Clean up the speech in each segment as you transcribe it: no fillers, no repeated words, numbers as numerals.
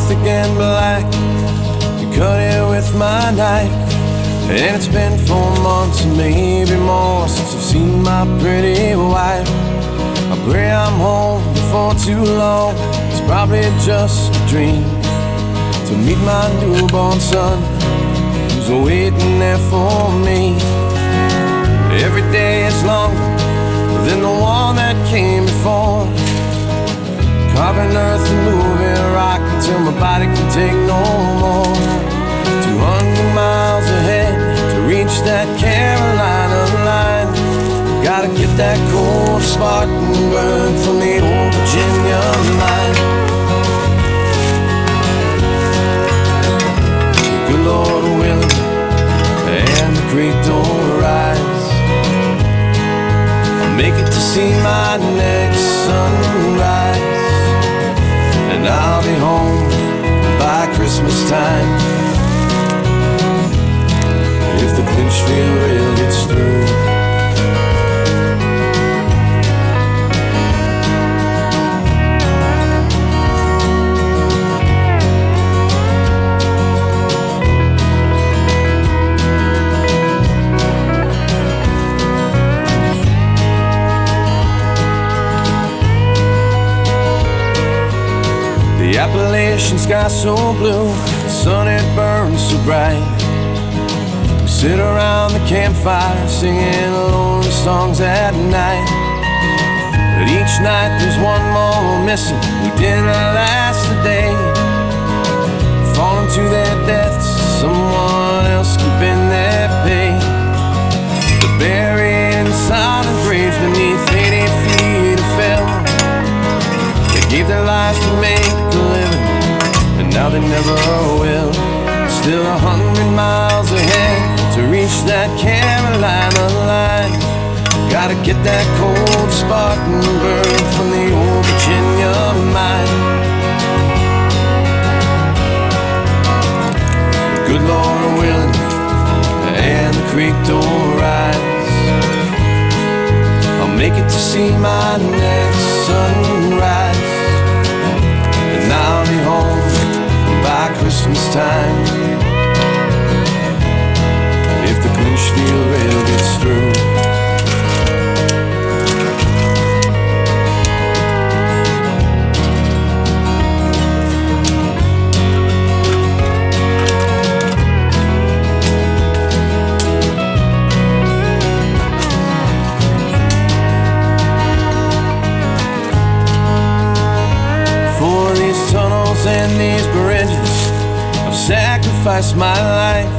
Thick and black, you cut it with my knife. And it's been 4 months, maybe more, since I've seen my pretty wife. I pray I'm home before too long. It's probably just a dream to meet my newborn son, who's waiting there for me. Every day is longer than the one that came before, carving earth and moving rock until my body can take no more. 200 miles ahead to reach that Carolina line. Gotta get that cold Spartan burn from the old Virginia mine. Good Lord willing, and the creek don't rise, I'll make it to see my next sunrise. And I'll be home by Christmas time, if the Clinchfield rail gets through. The Appalachian sky so blue, the sun it burns so bright. We sit around the campfire singing lonely songs at night. But each night there's one more missing who didn't last the day, falling to their deaths, someone else keeping their pay. They're buried in silent graves beneath 80 feet of film. They gave their lives to make a living, and now they never will. Still 100 miles ahead to reach that Carolina line. Gotta get that cold Spartan burn from the old Virginia mine. Good Lord willing, and the creek don't rise, I'll make it to see my next sunrise. And I'll be home by Christmas time, if the Clinchfield rail gets through. For these tunnels and these bridges, I've sacrificed my life.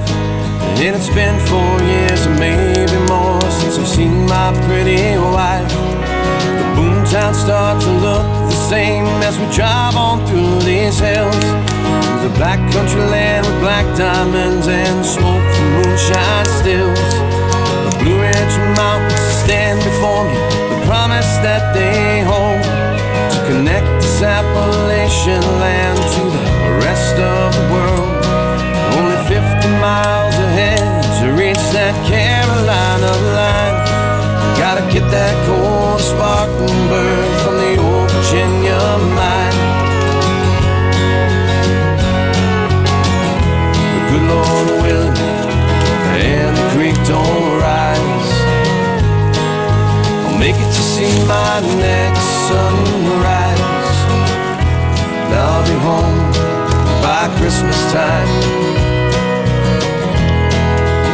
And it's been 4 years or maybe more since I've seen my pretty wife. The boomtown starts to look the same as we drive on through these hills, through the black country land with black diamonds and smoke from moonshine stills. The Blue Ridge Mountains stand before me, the promise that they hold to connect this Appalachian land to the rest of the world. Only 50 miles ahead to reach that Carolina line. Gotta get that cold Spartan burn from the old Virginia mine. The good Lord willing, and the creek don't rise, I'll make it to see my next sunrise. And I'll be home by Christmas Christmas time.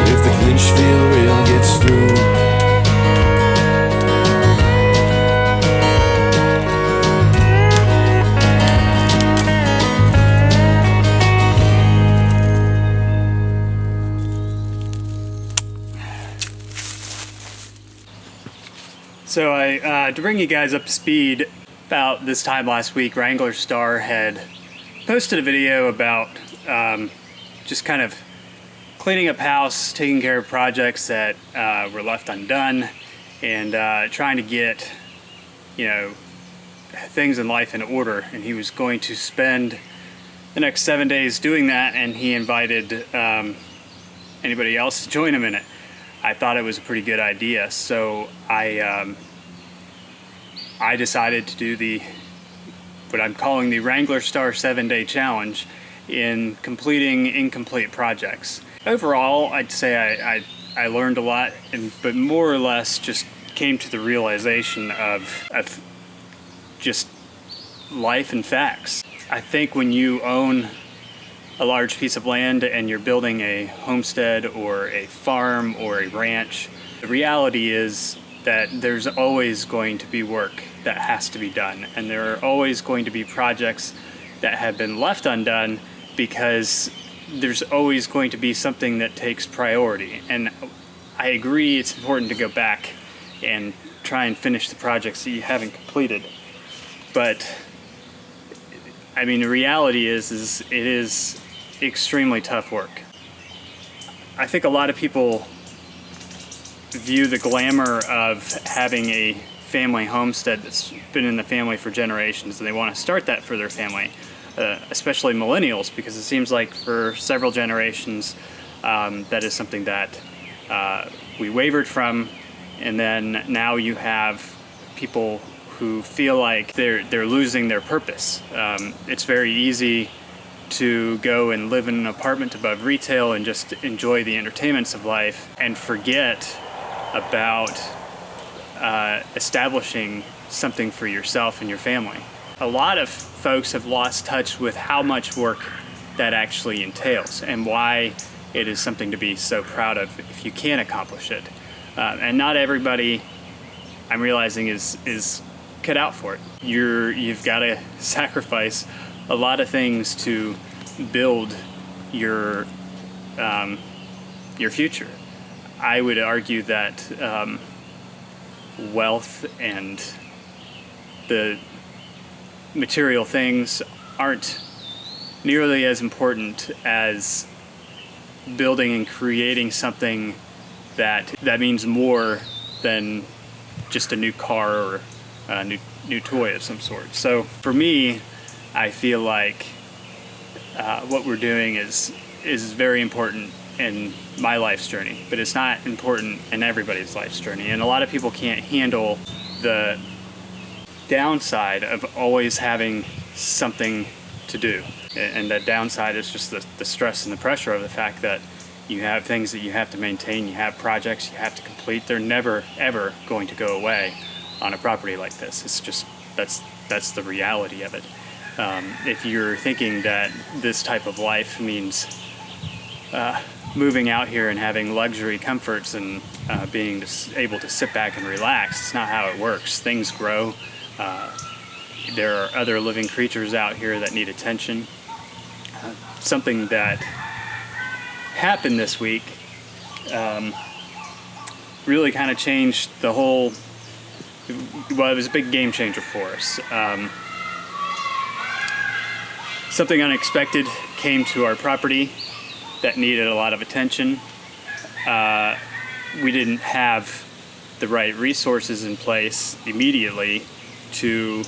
If the Clinchfield rail gets through. So to bring you guys up to speed, about this time last week, Wranglerstar had posted a video about just kind of cleaning up house, taking care of projects that were left undone, and trying to get, things in life in order. And he was going to spend the next 7 days doing that, and he invited anybody else to join him in it. I thought it was a pretty good idea, so I decided to do what I'm calling the Wranglerstar 7-day challenge in completing incomplete projects. Overall, I'd say I learned a lot, but more or less just came to the realization of just life and facts. I think when you own a large piece of land and you're building a homestead or a farm or a ranch, the reality is that there's always going to be work that has to be done, and there are always going to be projects that have been left undone because there's always going to be something that takes priority. And I agree it's important to go back and try and finish the projects that you haven't completed, but I mean, the reality is it is extremely tough work. I think a lot of people view the glamour of having a family homestead that's been in the family for generations, and they want to start that for their family, especially millennials, because it seems like for several generations that is something that we wavered from, and then now you have people who feel like they're losing their purpose. It's very easy to go and live in an apartment above retail and just enjoy the entertainments of life and forget about establishing something for yourself and your family. A lot of folks have lost touch with how much work that actually entails and why it is something to be so proud of if you can accomplish it. And not everybody, I'm realizing, is cut out for it. You've got to sacrifice a lot of things to build your future. I would argue that wealth and the material things aren't nearly as important as building and creating something that means more than just a new car or a new toy of some sort. So for me, I feel like what we're doing is very important in my life's journey, but it's not important in everybody's life's journey. And a lot of people can't handle the downside of always having something to do. And that downside is just the stress and the pressure of the fact that you have things that you have to maintain, you have projects you have to complete. They're never, ever going to go away on a property like this. It's just, that's the reality of it. If you're thinking that this type of life means moving out here and having luxury comforts and being able to sit back and relax, it's not how it works. Things grow. There are other living creatures out here that need attention. Something that happened this week really kind of changed the whole, well, it was a big game changer for us. Something unexpected came to our property that needed a lot of attention. We didn't have the right resources in place immediately to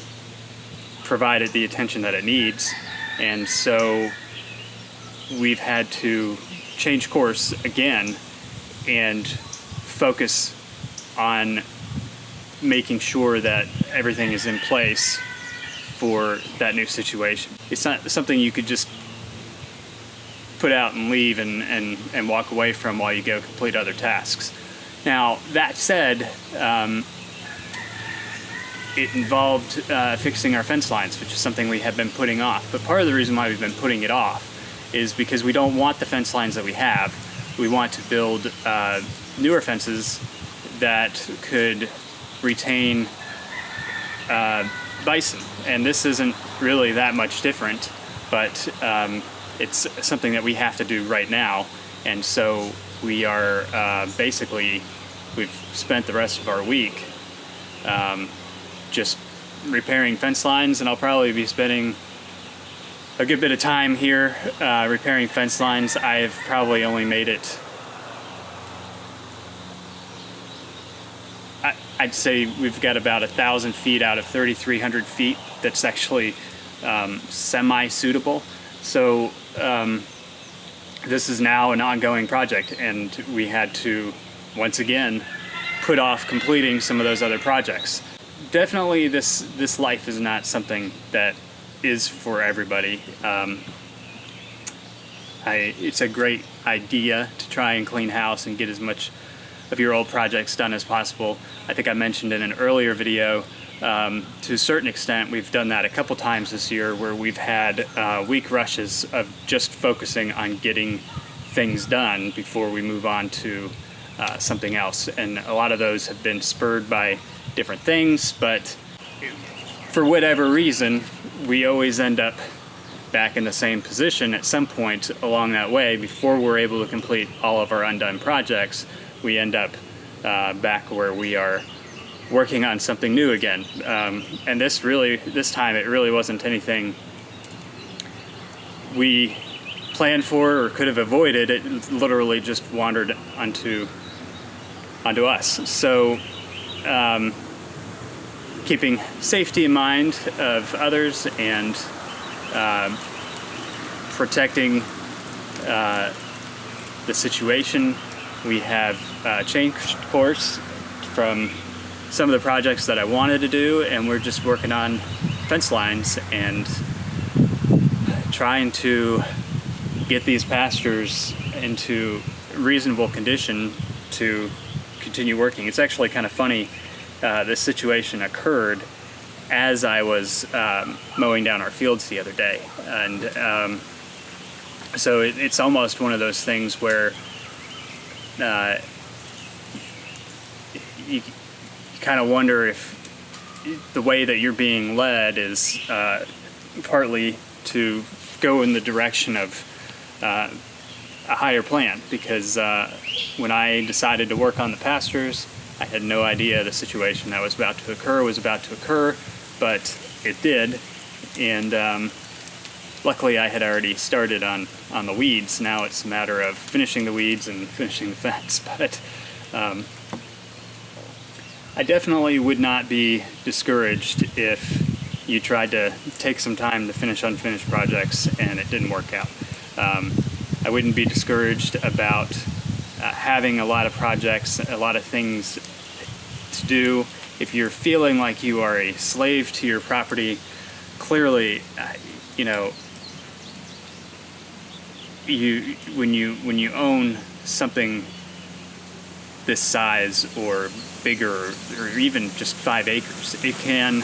provide it the attention that it needs, and so we've had to change course again and focus on making sure that everything is in place for that new situation. It's not something you could just put out and leave and walk away from while you go complete other tasks. Now, that said, it involved fixing our fence lines, which is something we have been putting off. But part of the reason why we've been putting it off is because we don't want the fence lines that we have. We want to build newer fences that could retain bison. And this isn't really that much different, but it's something that we have to do right now. And so we are basically, we've spent the rest of our week just repairing fence lines, and I'll probably be spending a good bit of time here repairing fence lines. I've probably only made it, I'd say we've got about 1,000 feet out of 3,300 feet that's actually semi-suitable. So this is now an ongoing project, and we had to once again put off completing some of those other projects. Definitely this life is not something that is for everybody. It's a great idea to try and clean house and get as much of your old projects done as possible. I think I mentioned in an earlier video, to a certain extent, we've done that a couple times this year where we've had week rushes of just focusing on getting things done before we move on to something else. And a lot of those have been spurred by different things, but for whatever reason, we always end up back in the same position at some point along that way. Before we're able to complete all of our undone projects, we end up back where we are working on something new again. And this time it really wasn't anything we planned for or could have avoided. It literally just wandered onto us. So keeping safety in mind of others and protecting the situation, we have changed course from some of the projects that I wanted to do, and we're just working on fence lines and trying to get these pastures into reasonable condition to continue working. It's actually kind of funny, this situation occurred as I was mowing down our fields the other day, and so it's almost one of those things where you kind of wonder if the way that you're being led is partly to go in the direction of a higher plan, because when I decided to work on the pastures, I had no idea the situation that was about to occur, but it did, and luckily I had already started on the weeds. Now it's a matter of finishing the weeds and finishing the fence, but I definitely would not be discouraged if you tried to take some time to finish unfinished projects and it didn't work out. I wouldn't be discouraged about having a lot of projects, a lot of things to do. If you're feeling like you are a slave to your property, clearly, when you own something this size or bigger, or even just 5 acres, it can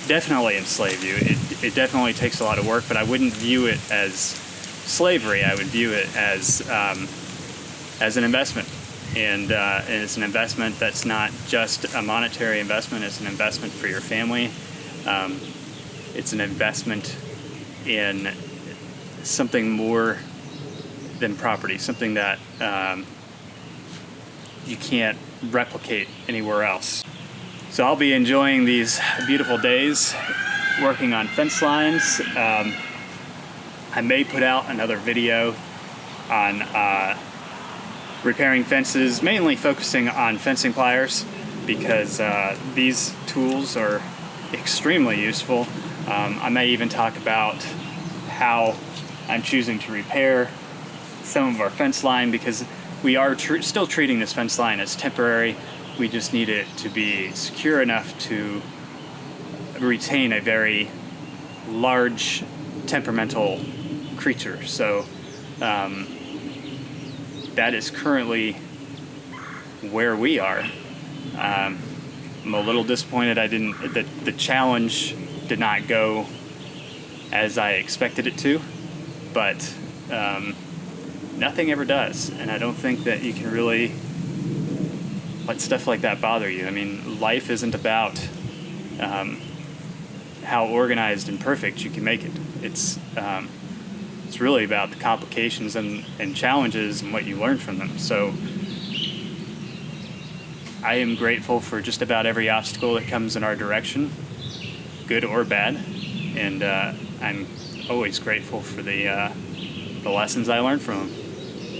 definitely enslave you. It definitely takes a lot of work, but I wouldn't view it as slavery. I would view it as an investment, and it's an investment that's not just a monetary investment. It's an investment for your family. It's an investment in something more than property, something that you can't replicate anywhere else. So I'll be enjoying these beautiful days working on fence lines. I may put out another video on repairing fences, mainly focusing on fencing pliers, because these tools are extremely useful. I may even talk about how I'm choosing to repair some of our fence line, because we are still treating this fence line as temporary. We just need it to be secure enough to retain a very large temperamental creature. So that is currently where we are. I'm a little disappointed that the challenge did not go as I expected it to, but nothing ever does. And I don't think that you can really let stuff like that bother you. I mean, life isn't about how organized and perfect you can make it. It's really about the complications and challenges and what you learn from them. So I am grateful for just about every obstacle that comes in our direction, good or bad, and I'm always grateful for the lessons I learned from them.